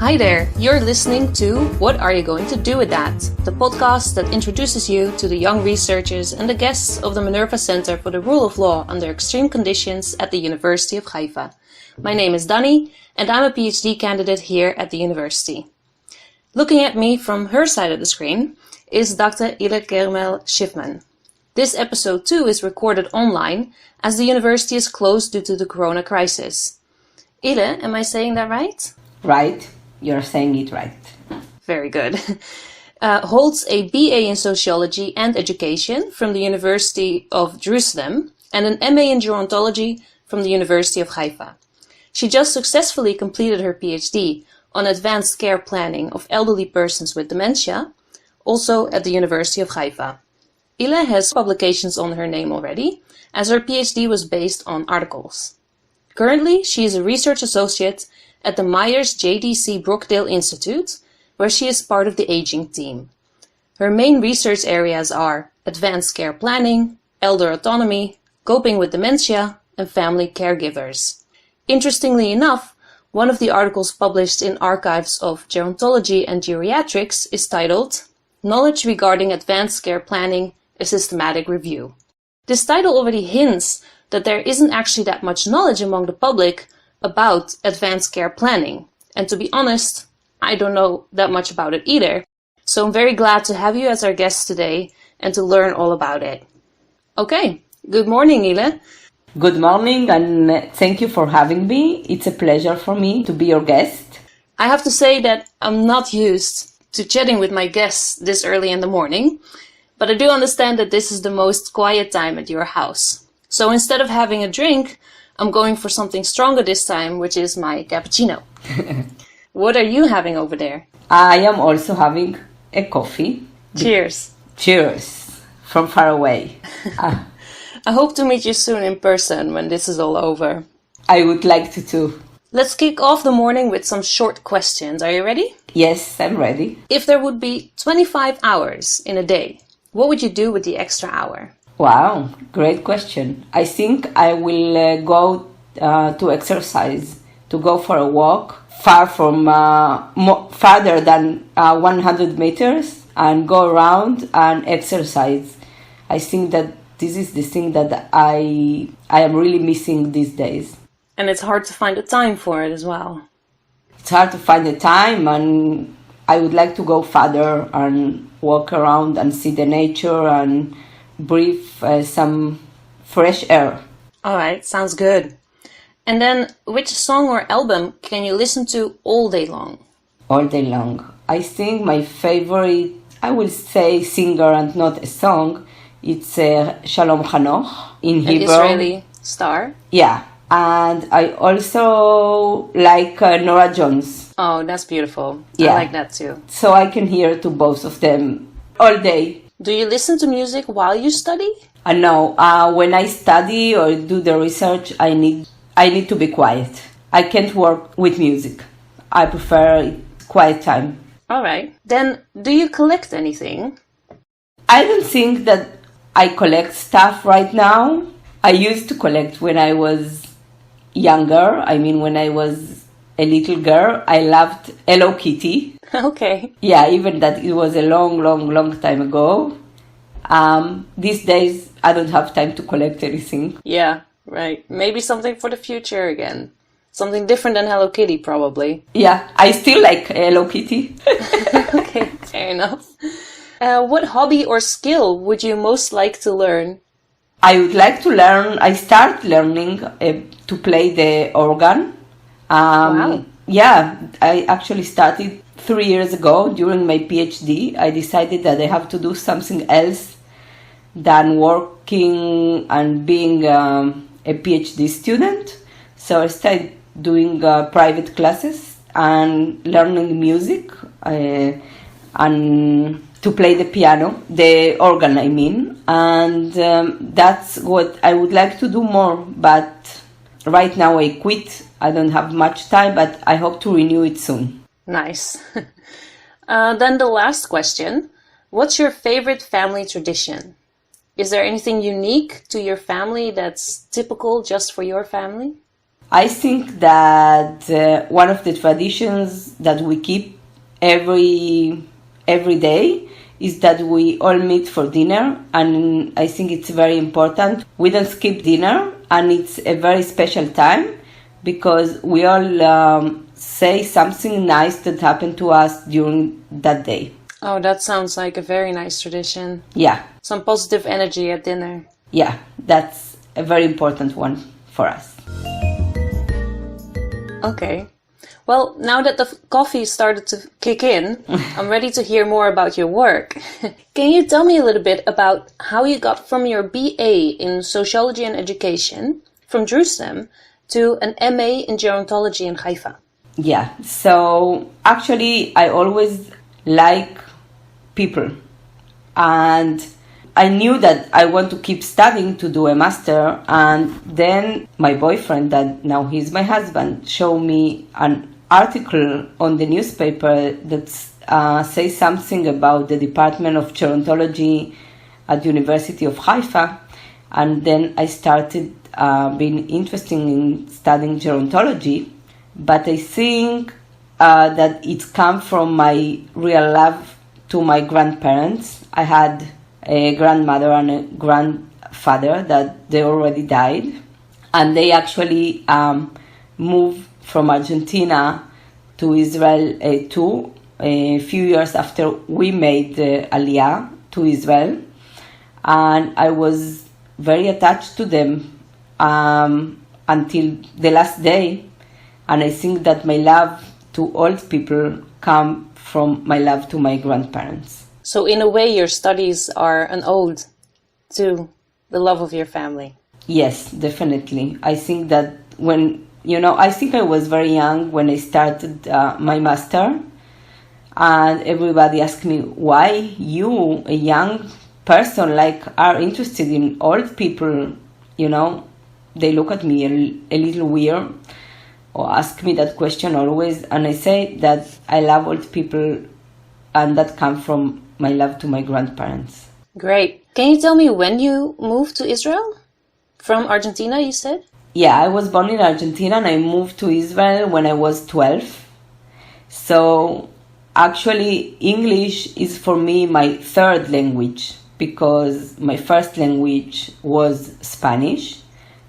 Hi there, you're listening to What Are You Going to Do With That? The podcast that introduces you to the young researchers and the guests of the Minerva Center for the Rule of Law under Extreme Conditions at the University of Haifa. My name is Danni, and I'm a PhD candidate here at the university. Looking at me from her side of the screen is Dr. Ile Kermel Schiffman. This episode 2 is recorded online as the university is closed due to the corona crisis. Ile, am I saying that right? Right. You're saying it right. Very good. Holds a BA in Sociology and Education from the University of Jerusalem and an MA in Gerontology from the University of Haifa. She just successfully completed her PhD on advanced care planning of elderly persons with dementia, also at the University of Haifa. Ile has publications on her name already, as her PhD was based on articles. Currently, she is a research associate at the Myers JDC Brookdale Institute, where she is part of the aging team. Her main research areas are advanced care planning, elder autonomy, coping with dementia, and family caregivers. Interestingly enough, one of the articles published in Archives of Gerontology and Geriatrics is titled Knowledge Regarding Advanced Care Planning, a Systematic Review. This title already hints that there isn't actually that much knowledge among the public about advanced care planning. And to be honest, I don't know that much about it either. So I'm very glad to have you as our guest today and to learn all about it. Okay, good morning, Ile. Good morning, and thank you for having me. It's a pleasure for me to be your guest. I have to say that I'm not used to chatting with my guests this early in the morning, but I do understand that this is the most quiet time at your house. So instead of having a drink, I'm going for something stronger this time, which is my cappuccino. What are you having over there? I am also having a coffee. Cheers. Cheers. From far away. I hope to meet you soon in person when this is all over. I would like to too. Let's kick off the morning with some short questions. Are you ready? Yes, I'm ready. If there would be 25 hours in a day, what would you do with the extra hour? Wow, great question. I think I will go to exercise, to go for a walk farther than 100 meters and go around and exercise. I think that this is the thing that I am really missing these days. And it's hard to find the time for it as well. It's hard to find the time, and I would like to go further and walk around and see the nature and breathe some fresh air. All right, sounds good. And then, which song or album can you listen to all day long? All day long. I think my favorite, I will say singer and not a song, it's Shalom Hanoch in Hebrew. An Israeli star? Yeah. And I also like Nora Jones. Oh, that's beautiful. Yeah. I like that too. So I can hear to both of them all day. Do you listen to music while you study? No. When I study or do the research, I need to be quiet. I can't work with music. I prefer quiet time. All right. Then, do you collect anything? I don't think that I collect stuff right now. I used to collect when I was younger. I mean, when I was a little girl, I loved Hello Kitty. Okay. Yeah, even that it was a long time ago. These days, I don't have time to collect anything. Yeah, right. Maybe something for the future again. Something different than Hello Kitty, probably. Yeah, I still like Hello Kitty. Okay, fair enough. What hobby or skill would you most like to learn? I would like to learn, I start learning to play the organ. Wow. Yeah, I actually started 3 years ago during my PhD. I decided that I have to do something else than working and being a PhD student. So I started doing private classes and learning music and to play the piano, the organ I mean. And that's what I would like to do more, but right now I quit. I don't have much time, but I hope to renew it soon. Nice. Then the last question. What's your favorite family tradition? Is there anything unique to your family that's typical just for your family? I think that one of the traditions that we keep every day is that we all meet for dinner, and I think it's very important. We don't skip dinner, and it's a very special time because we all say something nice that happened to us during that day. Oh, that sounds like a very nice tradition. Yeah. Some positive energy at dinner. Yeah, that's a very important one for us. Okay. Well, now that the coffee started to kick in, I'm ready to hear more about your work. Can you tell me a little bit about how you got from your BA in Sociology and Education from Jerusalem to an MA in Gerontology in Haifa? Yeah, so actually I always like people, and I knew that I want to keep studying to do a master, and then my boyfriend, that now he's my husband, showed me an article on the newspaper that says something about the Department of Gerontology at the University of Haifa, and then I started being interested in studying gerontology. But I think that it comes from my real love to my grandparents. I had a grandmother and a grandfather that they already died, and they actually moved from Argentina to Israel too, a few years after we made the Aliyah to Israel, and I was very attached to them until the last day. And I think that my love to old people come from my love to my grandparents. So in a way, your studies are an ode to the love of your family. Yes, definitely. I think that I think I was very young when I started my master, and everybody asked me, why you, a young person, are interested in old people? They look at me a little weird, or ask me that question always, and I say that I love old people, and that comes from my love to my grandparents. Great. Can you tell me when you moved to Israel? From Argentina, you said? Yeah, I was born in Argentina, and I moved to Israel when I was 12. So actually, English is for me my third language, because my first language was Spanish,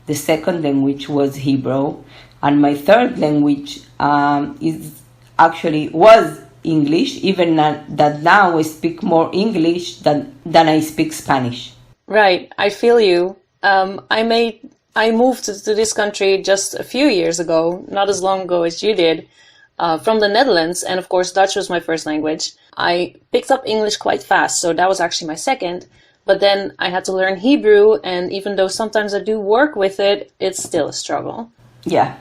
the second language was Hebrew, and my third language was English, even that now I speak more English than I speak Spanish. Right, I feel you. I moved to this country just a few years ago, not as long ago as you did, from the Netherlands, and of course Dutch was my first language. I picked up English quite fast, so that was actually my second, but then I had to learn Hebrew, and even though sometimes I do work with it, it's still a struggle. Yeah.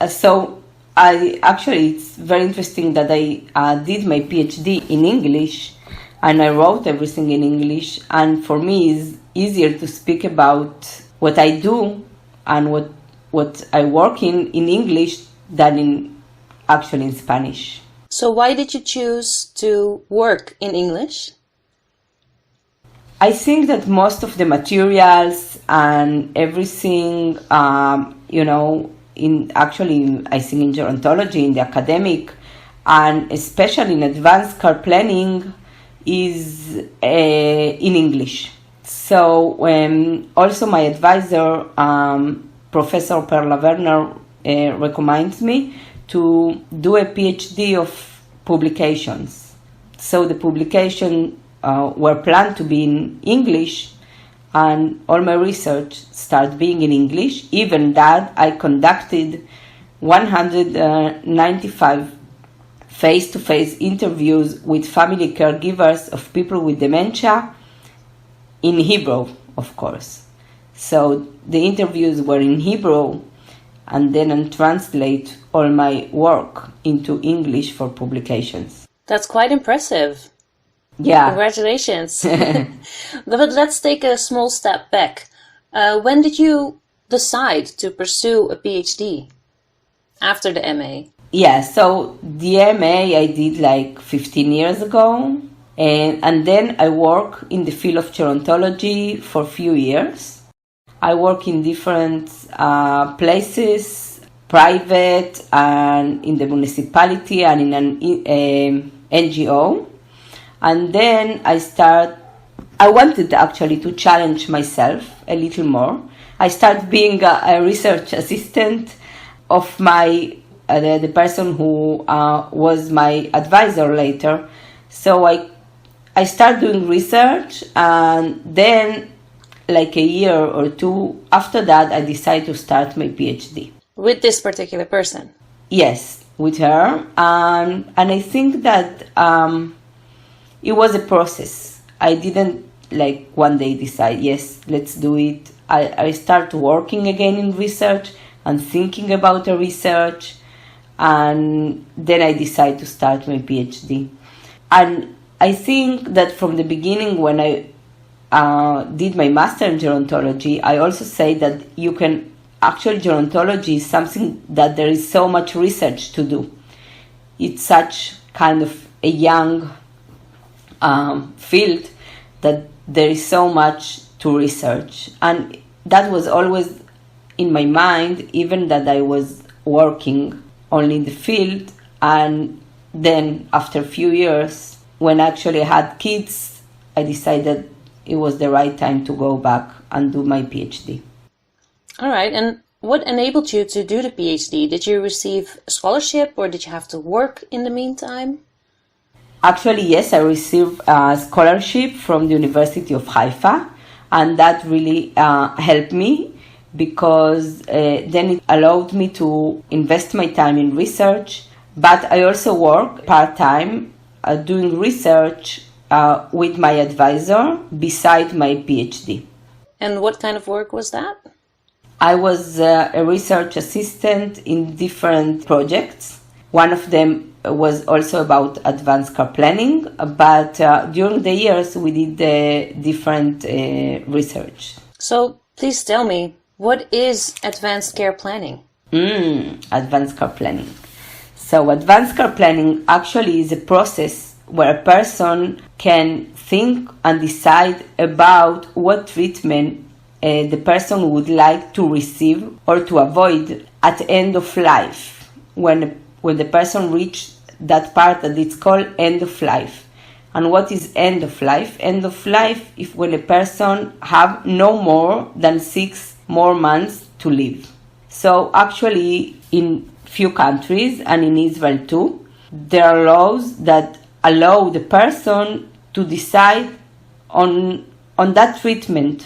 So it's very interesting that I did my PhD in English, and I wrote everything in English, and for me it's easier to speak about what I do and what I work in English than in Spanish. So why did you choose to work in English? I think that most of the materials and everything, I think in gerontology, in the academic, and especially in advanced care planning, is in English. So also my advisor, Professor Perla Werner, recommends me to do a PhD of publications. So the publication were planned to be in English, and all my research started being in English. Even that, I conducted 195 face-to-face interviews with family caregivers of people with dementia in Hebrew, of course. So the interviews were in Hebrew, and then I translate all my work into English for publications. That's quite impressive. Yeah. Congratulations. But let's take a small step back. When did you decide to pursue a PhD after the MA? Yeah, so the MA I did 15 years ago, and then I work in the field of gerontology for a few years. I work in different places, private and in the municipality and in an NGO. And then I wanted actually to challenge myself a little more. I started being a research assistant of the person who was my advisor later. So I started doing research, and then like a year or two after that, I decided to start my PhD. With this particular person? Yes, with her. And I think that it was a process. I didn't like one day decide, yes, let's do it. I started working again in research and thinking about the research, and then I decided to start my PhD. And I think that from the beginning, when I did my master in gerontology, I also say that actually gerontology is something that there is so much research to do. It's such kind of a young field that there is so much to research. And that was always in my mind, even that I was working only in the field. And then after a few years, when I actually had kids, I decided it was the right time to go back and do my PhD. All right. And what enabled you to do the PhD? Did you receive a scholarship or did you have to work in the meantime? Actually, yes, I received a scholarship from the University of Haifa, and that really helped me because then it allowed me to invest my time in research. But I also work part-time doing research with my advisor beside my PhD. And what kind of work was that? I was a research assistant in different projects. One of them was also about advanced care planning, but during the years we did different research. So please tell me, what is advanced care planning? Advanced care planning. So advanced care planning actually is a process where a person can think and decide about what treatment the person would like to receive or to avoid at the end of life, when the person reaches that part that it's called end of life. And what is end of life? End of life is when a person have no more than 6 more months to live. So actually in few countries and in Israel too, there are laws that allow the person to decide on that treatment.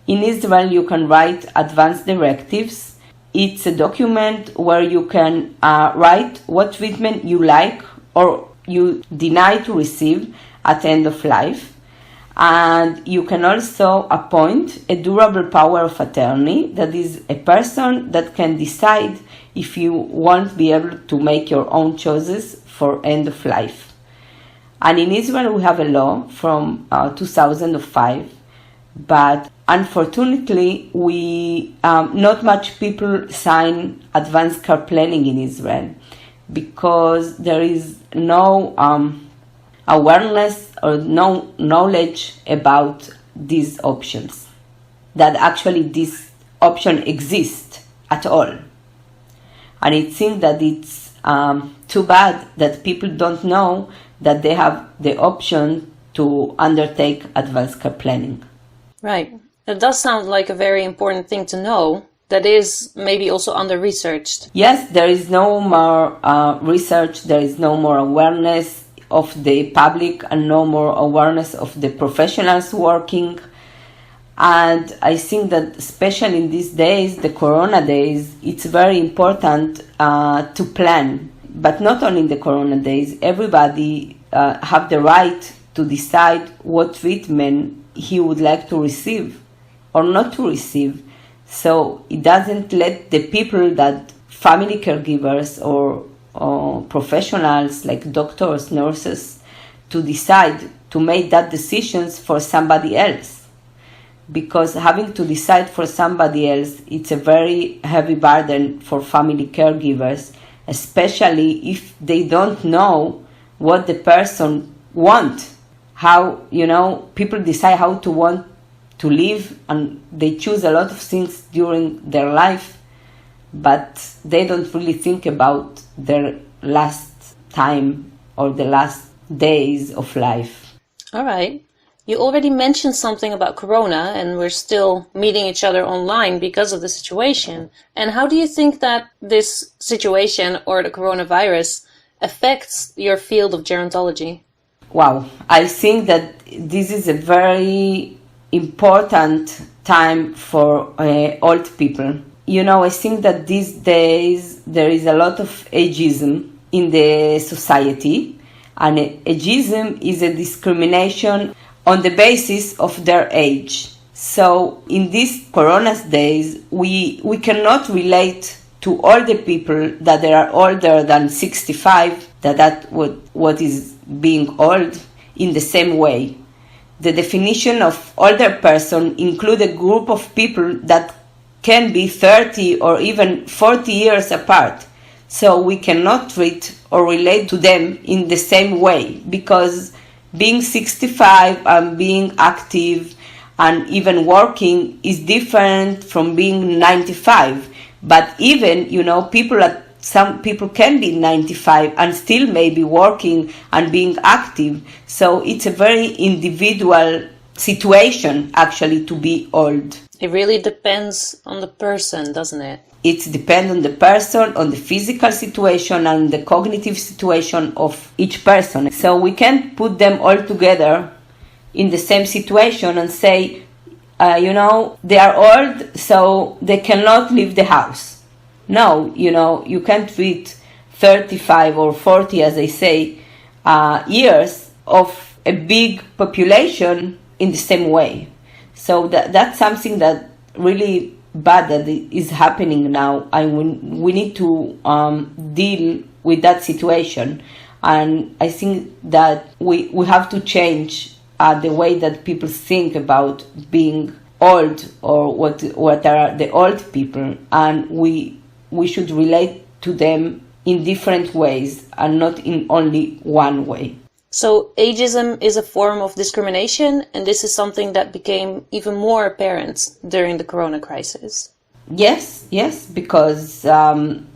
In Israel, you can write advanced directives. It's a document where you can write what treatment you like or you deny to receive at the end of life. And you can also appoint a durable power of attorney, that is a person that can decide if you won't be able to make your own choices for end of life. And in Israel, we have a law from 2005, but unfortunately, not much people sign advanced care planning in Israel because there is no awareness or no knowledge about these options, that actually this option exists at all. And it seems that it's too bad that people don't know that they have the option to undertake advanced care planning. Right. It does sound like a very important thing to know that is maybe also under-researched. Yes, there is no more research, there is no more awareness of the public and no more awareness of the professionals working. And I think that especially in these days, the corona days, it's very important to plan. But not only in the corona days, everybody have the right to decide what treatment he would like to receive or not to receive. So it doesn't let the people that family caregivers or professionals like doctors, nurses, to decide to make that decisions for somebody else. Because having to decide for somebody else, it's a very heavy burden for family caregivers, especially if they don't know what the person wants. How, people decide how to want to live and they choose a lot of things during their life. but they don't really think about their last time or the last days of life. All right. You already mentioned something about Corona, and we're still meeting each other online because of the situation. And how do you think that this situation or the coronavirus affects your field of gerontology? Wow, I think that this is a very important time for old people. You know, I think that these days there is a lot of ageism in the society, and ageism is a discrimination on the basis of their age. So in these Corona days, we cannot relate to all the people that they are older than 65, that what is being old in the same way. The definition of older person include a group of people that can be 30 or even 40 years apart. So we cannot treat or relate to them in the same way, because being 65 and being active and even working is different from being 95. But even, you know, some people can be 95 and still maybe working and being active. So it's a very individual situation, actually, to be old. It really depends on the person, doesn't it? It depends on the person, on the physical situation and the cognitive situation of each person. So we can't put them all together in the same situation and say, you know, they are old, so they cannot leave the house. No, you know, you can't treat 35 or 40, as I say, years of a big population in the same way. So that's something that really bad that is happening now, and we need to deal with that situation. And I think that we have to change the way that people think about being old, or what are the old people, and we should relate to them in different ways and not in only one way. So ageism is a form of discrimination, and this is something that became even more apparent during the Corona crisis. Yes, because I mean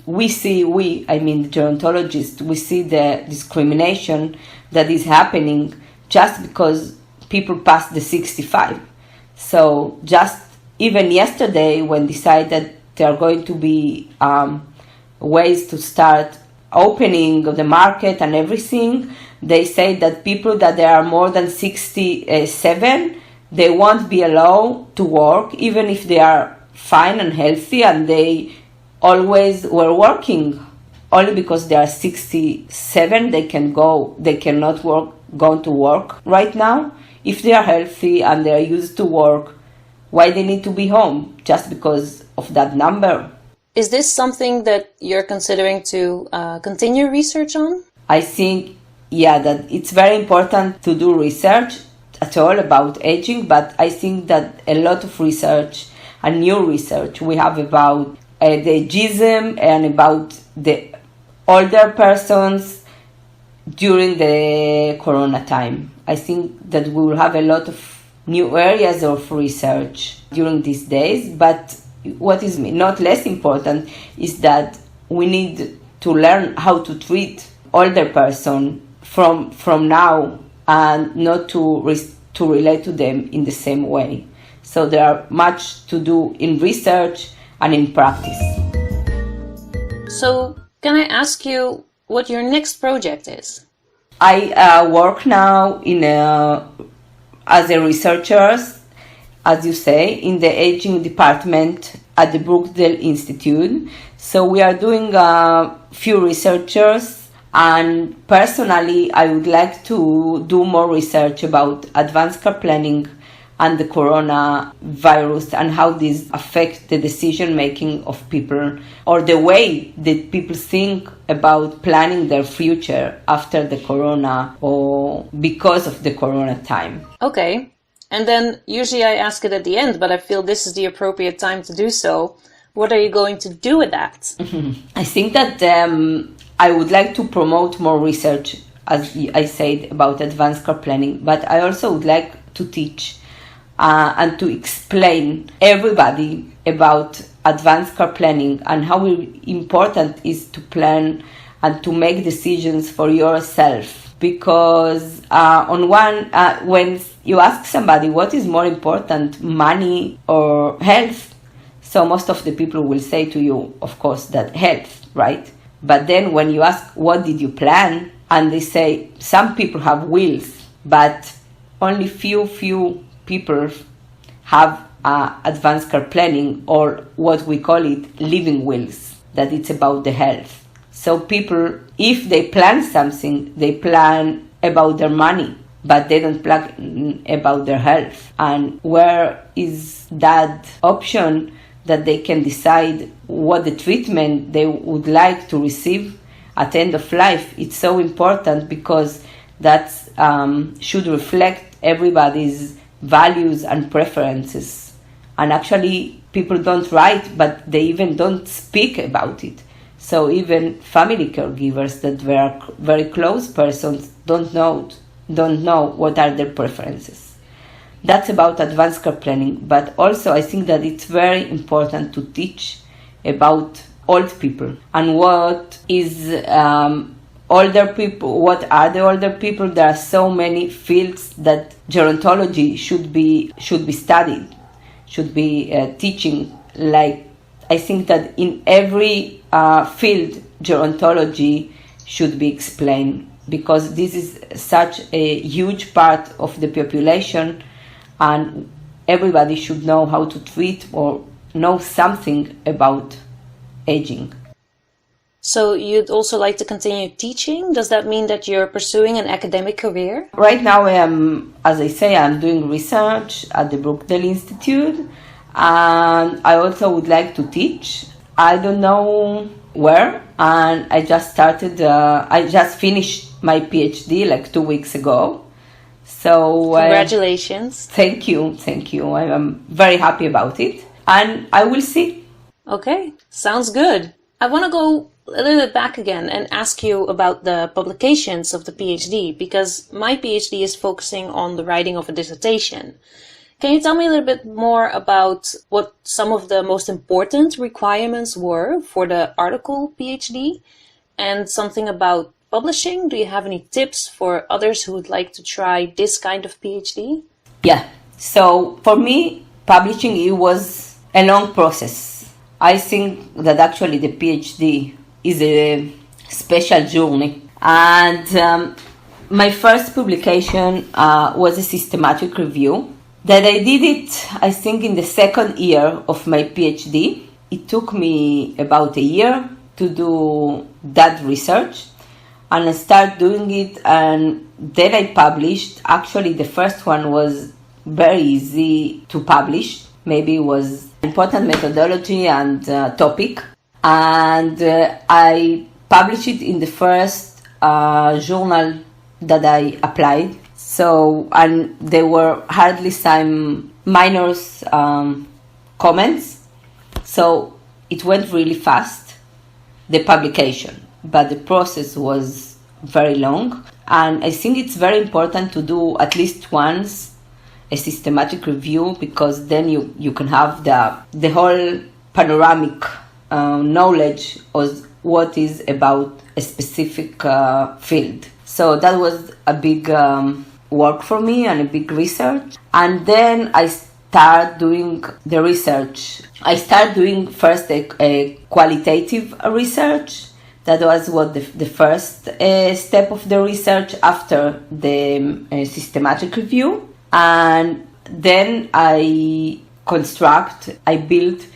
the gerontologists, we see the discrimination that is happening just because people past the 65. So just even yesterday, when decided there are going to be ways to start opening of the market and everything, they say that people that they are more than 67, they won't be allowed to work, even if they are fine and healthy and they always were working. Only because they are 67, they cannot go to work right now. If they are healthy and they are used to work, why they need to be home just because of that number? Is this something that you're considering to continue research on? I think, that it's very important to do research at all about aging, but I think that a lot of research and new research we have about the ageism and about the older persons during the Corona time. I think that we will have a lot of new areas of research during these days, but what is not less important is that we need to learn how to treat older person from now, and not to relate to them in the same way. So there are much to do in research and in practice. So can I ask you what your next project is? I work now as a researcher, as you say, in the aging department at the Brookdale Institute. So we are doing a few researchers, and personally I would like to do more research about advanced care planning and the coronavirus and how these affect the decision making of people, or the way that people think about planning their future after the corona or because of the corona time. Okay. And then usually I ask it at the end, but I feel this is the appropriate time to do so. What are you going to do with that? I think that I would like to promote more research, as I said, about advanced care planning, but I also would like to teach and to explain everybody about advanced care planning and how important it is to plan and to make decisions for yourself. Because when you ask somebody what is more important, money or health, so most of the people will say to you, of course, that health, right? But then when you ask what did you plan, and they say some people have wills, but only few people have advanced care planning, or what we call it living wills, that it's about the health. So people, if they plan something, they plan about their money, but they don't plan about their health. And where is that option that they can decide what the treatment they would like to receive at the end of life? It's so important, because that should reflect everybody's values and preferences. And actually, people don't write, but they even don't speak about it. So even family caregivers that were very close persons don't know what are their preferences. That's about advanced care planning. But also, I think that it's very important to teach about old people and what is older people. What are the older people? There are so many fields that gerontology should be studied, should be teaching. Like, I think that in every field, gerontology should be explained, because this is such a huge part of the population, and everybody should know how to treat or know something about aging. So you'd also like to continue teaching? Does that mean that you're pursuing an academic career? Right now, as I say, I'm doing research at the Brookdale Institute, and I also would like to teach. I don't know where, and I just finished my PhD like 2 weeks ago. So congratulations. Thank you. I'm very happy about it, and I will see. Okay, sounds good. I want to go a little bit back again and ask you about the publications of the PhD, because my PhD is focusing on the writing of a dissertation. Can you tell me a little bit more about what some of the most important requirements were for the article PhD, and something about publishing? Do you have any tips for others who would like to try this kind of PhD? Yeah, so for me, publishing, it was a long process. I think that actually the PhD is a special journey. And my first publication was a systematic review that I did it, I think, in the second year of my PhD. It took me about a year to do that research, and I started doing it, and then I published. Actually, the first one was very easy to publish. Maybe it was important methodology and topic, and I published it in the first journal that I applied. So, and there were hardly some minor comments, so it went really fast, the publication, but the process was very long. And I think it's very important to do at least once a systematic review, because then you can have the whole panoramic knowledge of what is about a specific field. So that was a big work for me and a big research. And then I started doing the research. I started doing first a qualitative research. That was what the first step of the research after the systematic review. And then I built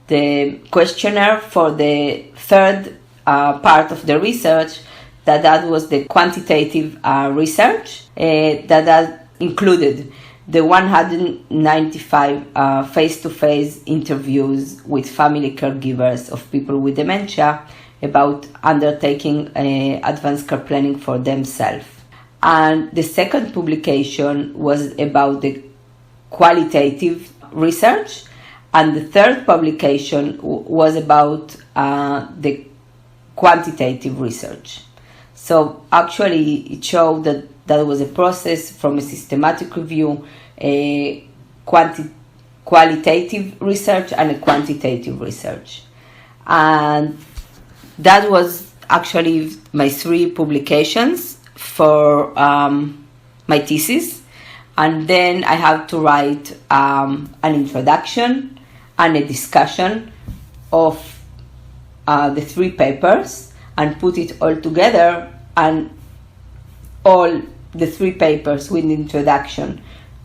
the questionnaire for the third part of the research. That was the quantitative research that included the 195 face-to-face interviews with family caregivers of people with dementia about undertaking advanced care planning for themselves. And the second publication was about the qualitative research, and the third publication was about the quantitative research. So actually it showed that was a process from a systematic review, a qualitative research and a quantitative research. And that was actually my 3 publications for my thesis. And then I had to write an introduction and a discussion of the 3 papers and put it all together, and all the 3 papers with the introduction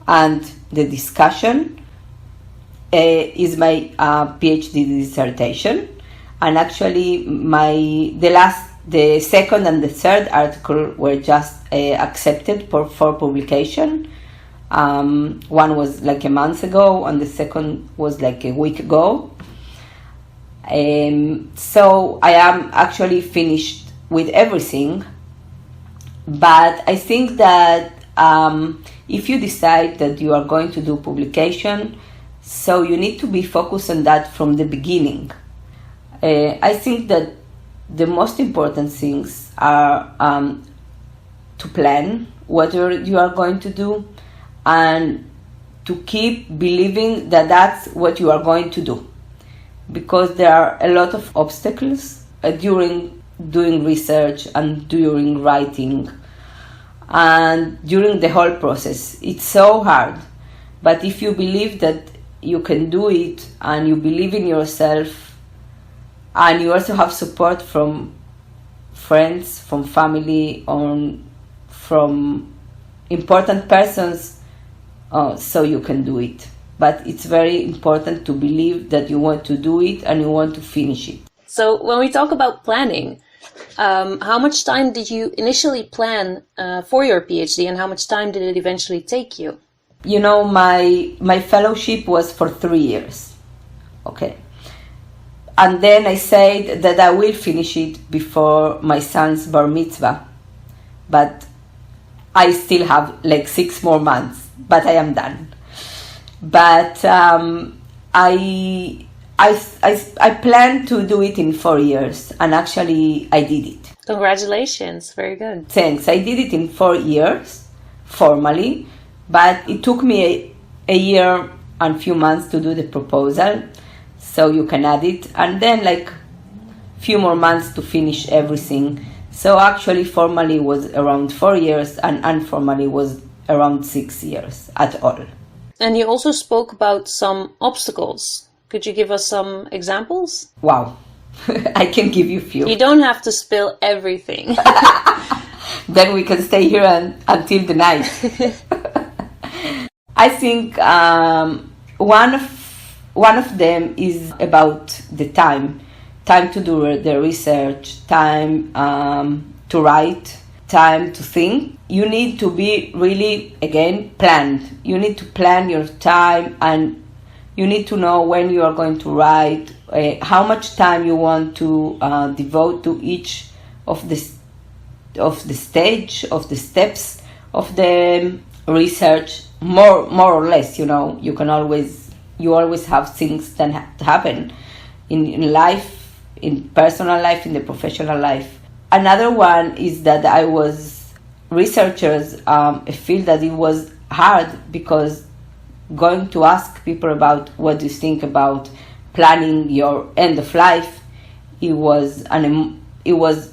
and the discussion is my PhD dissertation. And actually the second and the third article were just accepted for publication. One was like a month ago and the second was like a week ago. So I am actually finished with everything. But I think that if you decide that you are going to do publication, so you need to be focused on that from the beginning. I think that the most important things are to plan what you are going to do and to keep believing that that's what you are going to do. Because there are a lot of obstacles during doing research and during writing and during the whole process. It's so hard. But if you believe that you can do it and you believe in yourself and you also have support from friends, from family, or from important persons, so you can do it. But it's very important to believe that you want to do it and you want to finish it. So when we talk about planning, how much time did you initially plan for your PhD, and how much time did it eventually take you? You know, my fellowship was for 3 years. Okay. And then I said that I will finish it before my son's bar mitzvah. But I still have like 6 more months, but I am done. But I planned to do it in 4 years, and actually I did it. Congratulations, very good. Thanks. I did it in 4 years, formally, but it took me a year and few months to do the proposal, so you can add it, and then like few more months to finish everything. So actually formally was around 4 years, and informally was around 6 years at all. And you also spoke about some obstacles. Could you give us some examples? Wow. I can give you a few. You don't have to spill everything. Then we can stay here until the night. I think one of them is about the time to do the research, time to write, time to think. You need to be really, again, planned. You need to plan your time, and you need to know when you are going to write, how much time you want to devote to each of the stage, of the steps of the research, more or less. You know, you always have things that happen in life, in personal life, in the professional life. Another one is that researchers feel that it was hard, because going to ask people about what do you think about planning your end of life, it was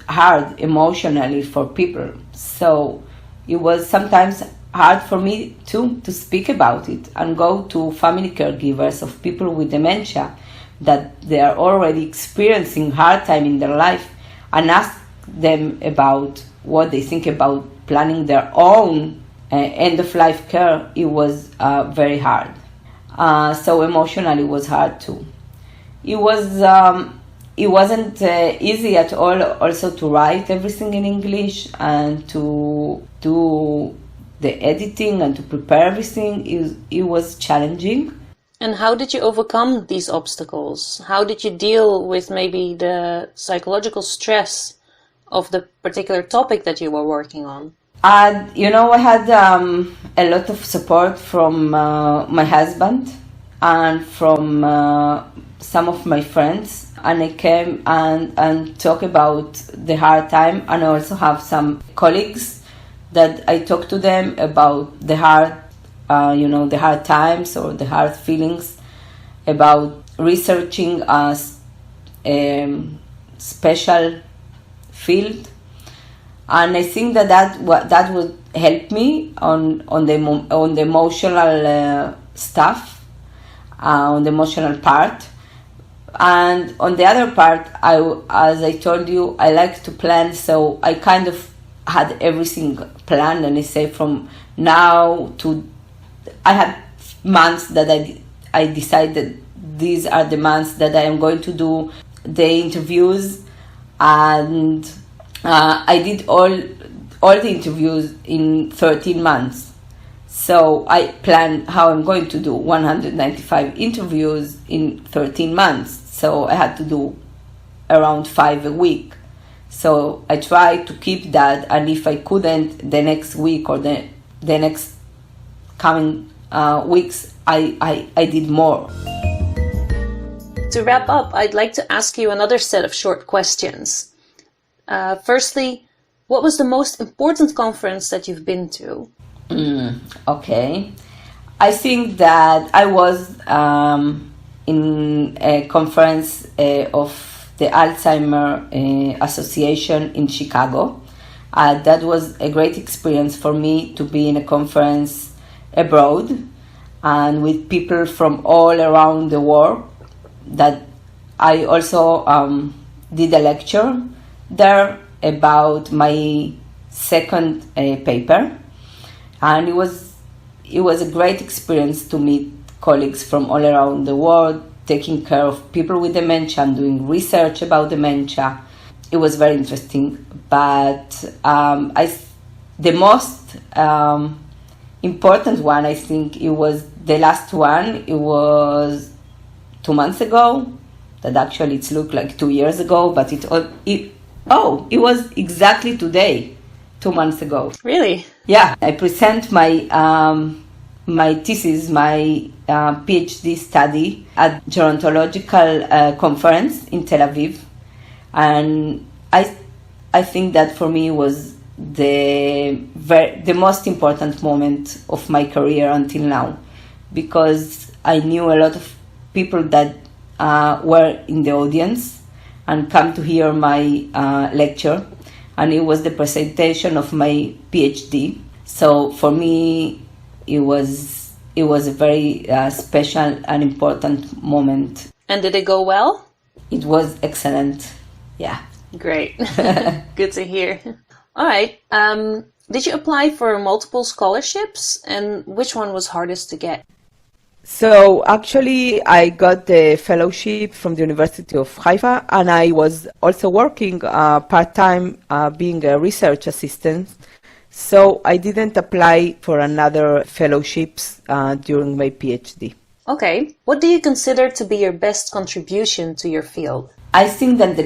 hard emotionally for people. So it was sometimes hard for me too to speak about it and go to family caregivers of people with dementia that they are already experiencing hard time in their life and ask them about what they think about planning their own end-of-life care. It was very hard. So emotionally it was hard too. It wasn't easy at all also to write everything in English and to do the editing and to prepare everything. It was challenging. And how did you overcome these obstacles? How did you deal with maybe the psychological stress of the particular topic that you were working on? I had a lot of support from my husband and from some of my friends, and I came and talk about the hard time, and I also have some colleagues that I talk to them about the hard the hard times or the hard feelings about researching a special field. And I think that would help me on the emotional stuff, on the emotional part. And on the other part, as I told you, I like to plan, so I kind of had everything planned, and I say from now to, I had months that I decided these are the months that I am going to do the interviews, and I did all the interviews in 13 months. So I planned how I'm going to do 195 interviews in 13 months. So I had to do around 5 a week. So I tried to keep that, and if I couldn't the next week or the next coming weeks, I did more. To wrap up, I'd like to ask you another set of short questions. Firstly, what was the most important conference that you've been to? Okay. I think that I was in a conference of the Alzheimer Association in Chicago. That was a great experience for me to be in a conference abroad and with people from all around the world. That I also did a lecture there about my second paper, and it was a great experience to meet colleagues from all around the world, taking care of people with dementia and doing research about dementia. It was very interesting, but the most important one, I think, it was the last one. It was 2 months ago. That actually it looked like 2 years ago, but it was exactly today, 2 months ago. Really? Yeah, I present my thesis, my PhD study at gerontological conference in Tel Aviv, and I think that for me was the most important moment of my career until now, because I knew a lot of people that were in the audience and come to hear my lecture, and it was the presentation of my PhD. So for me, it was a very special and important moment. And did it go well? It was excellent. Yeah. Great. Good to hear. All right. Did you apply for multiple scholarships, and which one was hardest to get? So actually, I got the fellowship from the University of Haifa, and I was also working part-time being a research assistant. So I didn't apply for another fellowships during my PhD. Okay. What do you consider to be your best contribution to your field? I think that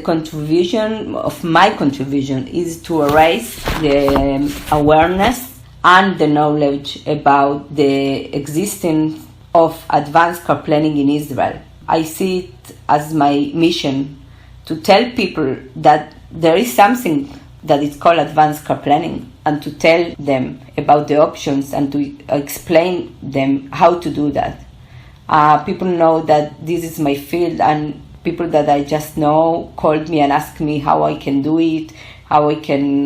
my contribution is to raise the awareness and the knowledge about the existence of advanced care planning in Israel. I see it as my mission to tell people that there is something that is called advanced care planning, and to tell them about the options and to explain them how to do that. People know that this is my field, and people that I just know called me and asked me how I can do it, how I can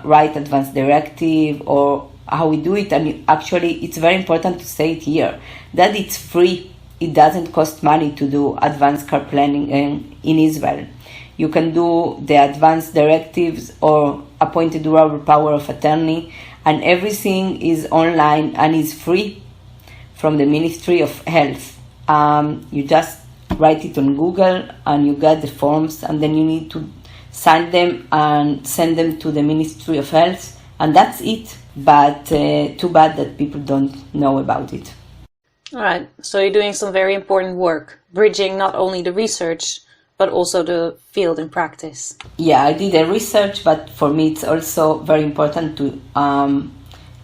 write advanced directive, or how we do it. And actually, it's very important to say it here, that it's free. It doesn't cost money to do advanced care planning in Israel. You can do the advanced directives or appointed durable power of attorney, and everything is online and is free from the Ministry of Health. You just write it on Google and you get the forms, and then you need to sign them and send them to the Ministry of Health, and that's it. But too bad that people don't know about it. All right. So you're doing some very important work, bridging not only the research, but also the field in practice. Yeah, I did a research, but for me it's also very important to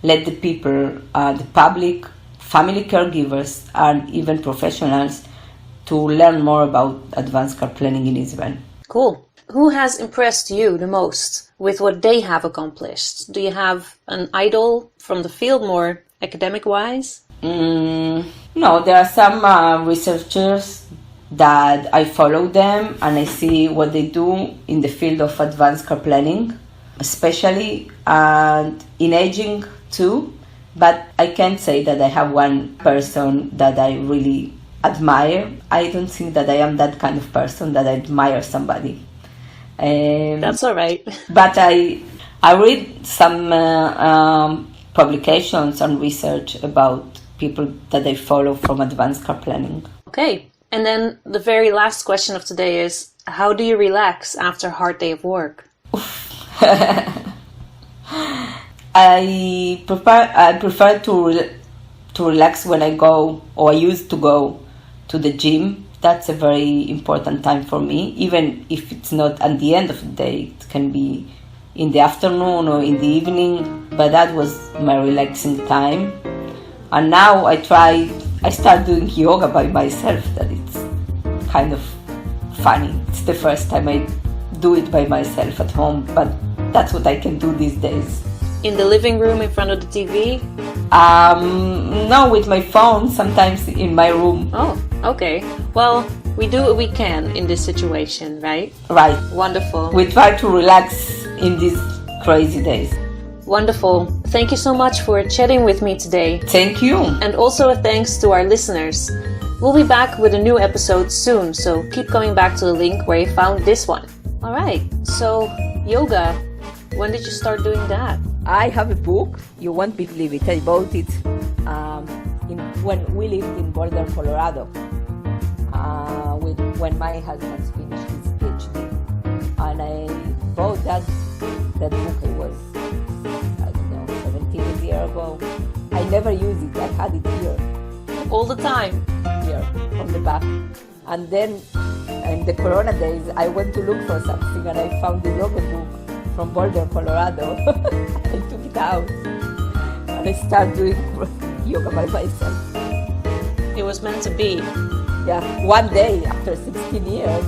let the people, the public, family caregivers, and even professionals to learn more about advanced care planning in Israel. Cool. Who has impressed you the most with what they have accomplished? Do you have an idol from the field, more academic-wise? No, there are some researchers that I follow them and I see what they do in the field of advanced care planning, especially, and in aging too. But I can't say that I have one person that I really admire. I don't think that I am that kind of person that I admire somebody. That's all right. But I read some publications and research about people that I follow from advanced care planning. Okay. And then the very last question of today is, how do you relax after a hard day of work? I prefer to relax when I go, or I used to go to the gym. That's a very important time for me, even if it's not at the end of the day. It can be in the afternoon or in the evening, but that was my relaxing time. And now I start doing yoga by myself. That it's kind of funny. It's the first time I do it by myself at home, but that's what I can do these days. In the living room in front of the TV? No, with my phone, sometimes in my room. Oh, okay. Well, we do what we can in this situation, right? Right. Wonderful. We try to relax in these crazy days. Wonderful. Thank you so much for chatting with me today. Thank you. And also a thanks to our listeners. We'll be back with a new episode soon, so keep coming back to the link where you found this one. All right, so yoga, when did you start doing that? I have a book. You won't believe it. I bought it when we lived in Boulder, Colorado, when my husband finished his PhD. And I bought that book. It was, 17 years ago. I never used it. I had it here. All the time? Here, on the back. And then in the Corona days, I went to look for something and I found the yoga book from Boulder, Colorado. I took it out and I started doing yoga by myself. It was meant to be. Yeah, one day after 16 years.